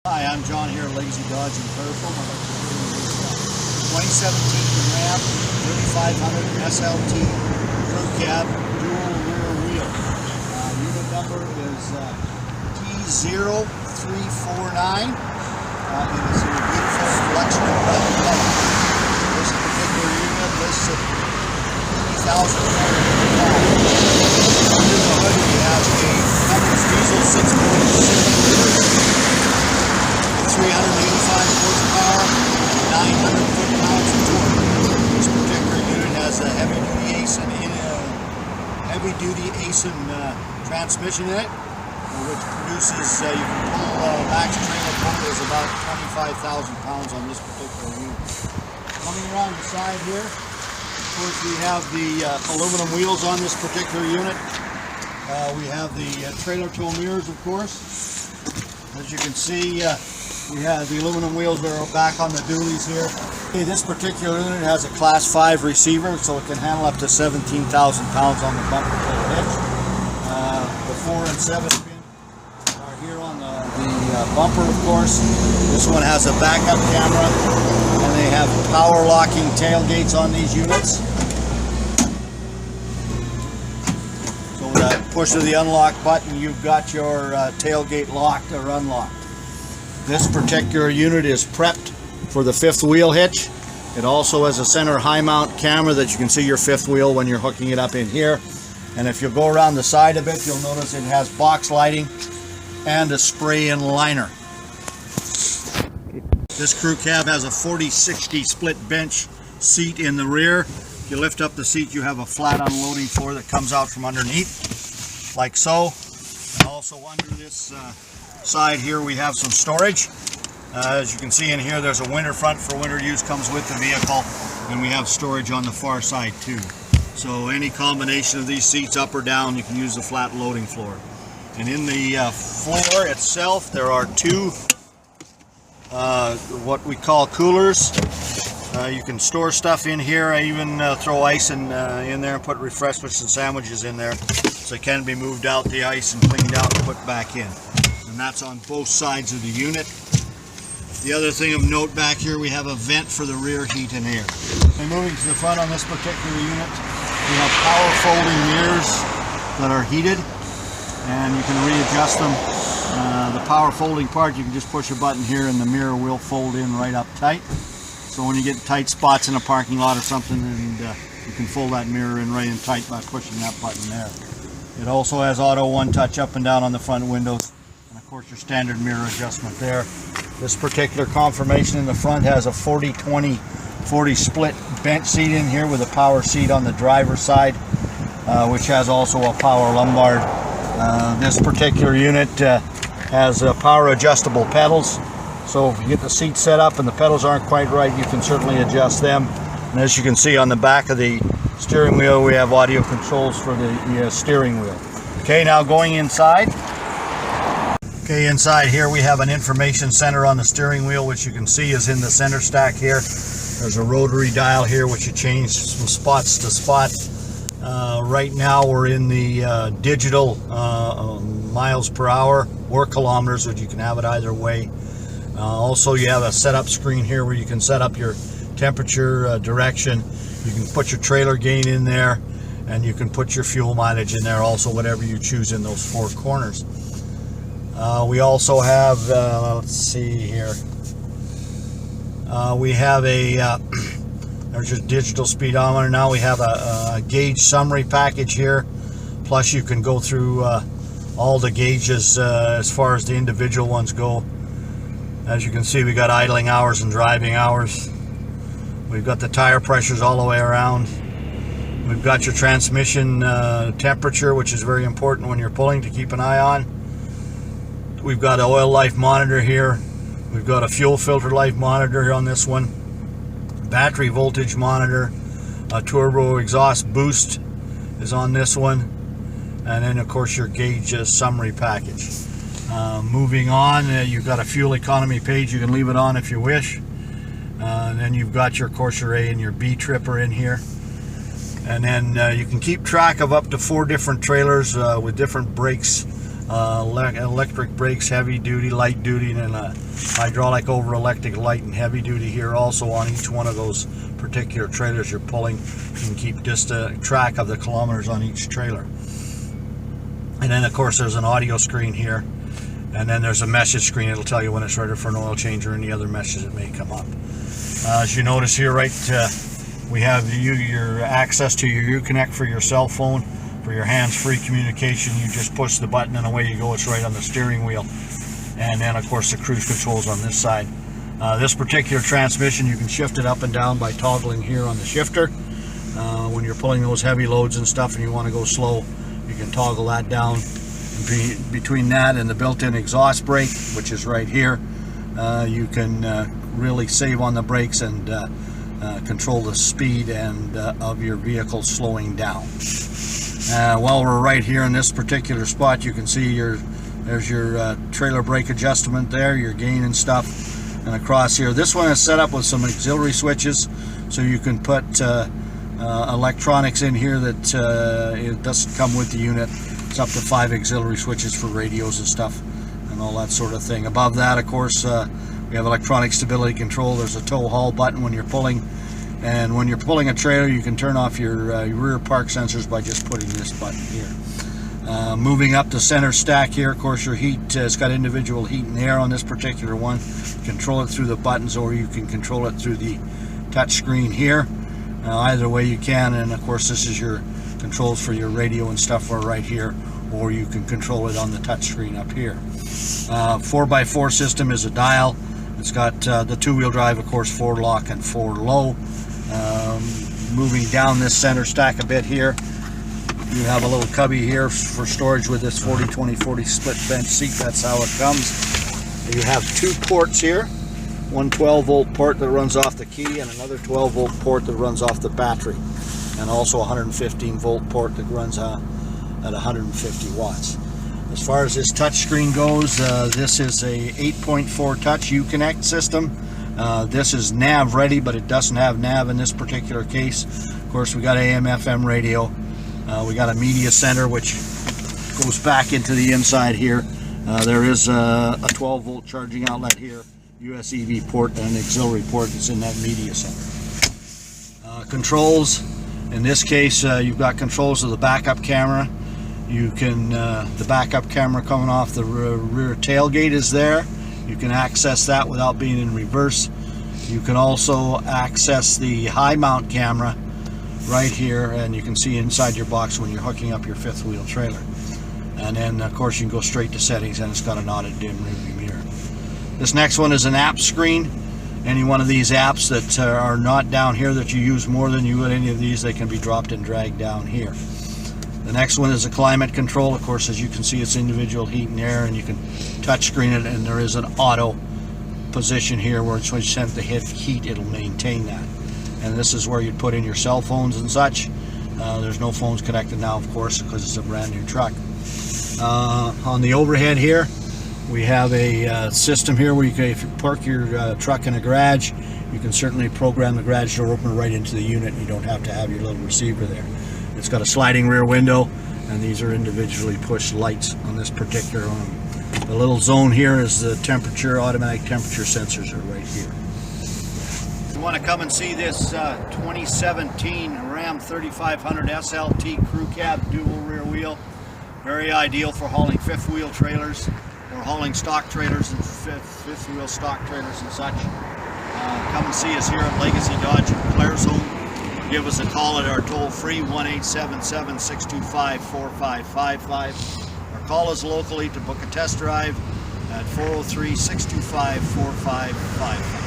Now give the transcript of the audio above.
Hi, I'm John here at Lazy Dodge in Claresholm. I'd like to show you this 2017 Ram 3500 SLT Crew Cab dual rear wheel. Unit number is T0349. It is in a beautiful selection of red color. This particular unit lists at 80,400 miles. Under the hood we have a Cummins diesel 6.6 liter. 385 horsepower, 900 foot-pounds of torque. This particular unit has a heavy-duty ASIN transmission in it, which produces, you can pull max trailer pull is about 25,000 pounds on this particular unit. Coming around the side here, of course we have the aluminum wheels on this particular unit. We have the trailer tow mirrors, of course. As you can see, we have the aluminum wheels that are back on the dualies here. Okay, this particular unit has a Class 5 receiver, so it can handle up to 17,000 pounds on the bumper to the hitch. The 4 and 7 pin are here on the bumper, of course. This one has a backup camera, and they have power locking tailgates on these units. So with that push of the unlock button, you've got your tailgate locked or unlocked. This particular unit is prepped for the fifth wheel hitch. It also has a center high mount camera that you can see your fifth wheel when you're hooking it up in here. And if you go around the side of it, you'll notice it has box lighting and a spray-in liner. This crew cab has a 40-60 split bench seat in the rear. If you lift up the seat, you have a flat unloading floor that comes out from underneath, like so. And also under this side here we have some storage. As you can see in here, there's a winter front for winter use, comes with the vehicle, and we have storage on the far side too. So any combination of these seats, up or down, you can use the flat loading floor. And in the floor itself there are two what we call coolers. You can store stuff in here. I even throw ice in there and put refreshments and sandwiches in there, so it can be moved out, the ice, and cleaned out and put back in. And that's on both sides of the unit. The other thing of note back here, we have a vent for the rear heat and air. And moving to the front on this particular unit, we have power folding mirrors that are heated, and you can readjust them. The power folding part, you can just push a button here and the mirror will fold in right up tight. So when you get tight spots in a parking lot or something, and you can fold that mirror in right and tight by pushing that button there. It also has auto one touch up and down on the front windows. Of course, your standard mirror adjustment there. This particular confirmation in the front has a 40-20-40 split bench seat in here with a power seat on the driver's side, which has also a power lumbar. This particular unit has power adjustable pedals, so if you get the seat set up and the pedals aren't quite right, you can certainly adjust them. And as you can see on the back of the steering wheel, we have audio controls for the steering wheel. Okay, now going inside. Okay, inside here we have an information center on the steering wheel, which you can see is in the center stack here. There's a rotary dial here which you change from spots to spot. Right now we're in the digital miles per hour or kilometers, which you can have it either way. Also you have a setup screen here where you can set up your temperature, direction. You can put your trailer gain in there, and you can put your fuel mileage in there also, whatever you choose in those four corners. We also have, let's see here, we have a, there's your digital speedometer. Now we have a gauge summary package here, plus you can go through all the gauges as far as the individual ones go. As you can see, we got idling hours and driving hours. We've got the tire pressures all the way around. We've got your transmission temperature, which is very important when you're pulling to keep an eye on. We've got an oil life monitor here. We've got a fuel filter life monitor here on this one. Battery voltage monitor. A turbo exhaust boost is on this one. And then of course your gauge summary package. Moving on, you've got a fuel economy page. You can leave it on if you wish. And then you've got your, of course, your A and your B tripper in here. And then you can keep track of up to 4 different trailers with different brakes electric brakes, heavy duty, light duty, and then a hydraulic over electric light and heavy duty here also on each one of those particular trailers you're pulling. You can keep track of the kilometers on each trailer. And then of course there's an audio screen here, and then there's a message screen. It'll tell you when it's ready for an oil change or any other message that may come up. As you notice here, right, we have your access to your Uconnect for your cell phone. For your hands-free communication, you just push the button and away you go. It's right on the steering wheel. And then of course the cruise controls on this side. This particular transmission, you can shift it up and down by toggling here on the shifter. When you're pulling those heavy loads and stuff and you want to go slow, you can toggle that down. Between that and the built-in exhaust brake, which is right here, you can really save on the brakes and control the speed and of your vehicle slowing down. While we're right here in this particular spot, you can see there's your trailer brake adjustment there, your gain and stuff, and across here. This one is set up with some auxiliary switches, so you can put electronics in here that it doesn't come with the unit. It's up to 5 auxiliary switches for radios and stuff and all that sort of thing. Above that, of course, we have electronic stability control. There's a tow haul button when you're pulling. And when you're pulling a trailer, you can turn off your rear park sensors by just putting this button here. Moving up the center stack here, of course, your heat, it's got individual heat and air on this particular one. Control it through the buttons, or you can control it through the touch screen here. Either way you can, and of course this is your controls for your radio and stuff are right here, or you can control it on the touch screen up here. 4x4 system is a dial. It's got the 2-wheel drive, of course, 4 lock and 4 low. Moving down this center stack a bit here, you have a little cubby here for storage with this 40-20-40 split bench seat. That's how it comes. You have 2 ports here, one 12-volt port that runs off the key and another 12-volt port that runs off the battery, and also a 115-volt port that runs at 150 watts. As far as this touch screen goes, this is a 8.4 touch Uconnect system. This is nav ready, but it doesn't have nav in this particular case. Of course, we got AM FM radio. We got a media center which goes back into the inside here. There is a 12-volt charging outlet here, USB port, and an auxiliary port that's in that media center. Controls, in this case, you've got controls of the backup camera. You can, the backup camera coming off the rear tailgate is there. You can access that without being in reverse. You can also access the high mount camera right here, and you can see inside your box when you're hooking up your 5th wheel trailer. And then of course you can go straight to settings, and it's got an auto dim rearview mirror. This next one is an app screen. Any one of these apps that are not down here that you use more than you would any of these, they can be dropped and dragged down here. The next one is a climate control. Of course, as you can see, it's individual heat and air, and you can touch screen it, and there is an auto position here where it's when you set the heat, it'll maintain that. And this is where you'd put in your cell phones and such. There's no phones connected now, of course, because it's a brand new truck. On the overhead here, we have a system here where you can, if you park your truck in a garage, you can certainly program the garage door opener right into the unit. You don't have to have your little receiver there. It's got a sliding rear window, and these are individually pushed lights on this particular one. The little zone here is the temperature, automatic temperature sensors are right here. If you want to come and see this 2017 Ram 3500 SLT Crew Cab dual rear wheel, very ideal for hauling 5th wheel trailers or hauling stock trailers and 5th wheel stock trailers and such. Come and see us here at Legacy Dodge in Claresholm. Give us a call at our toll-free 1-877-625-4555, or call us locally to book a test drive at 403-625-4555.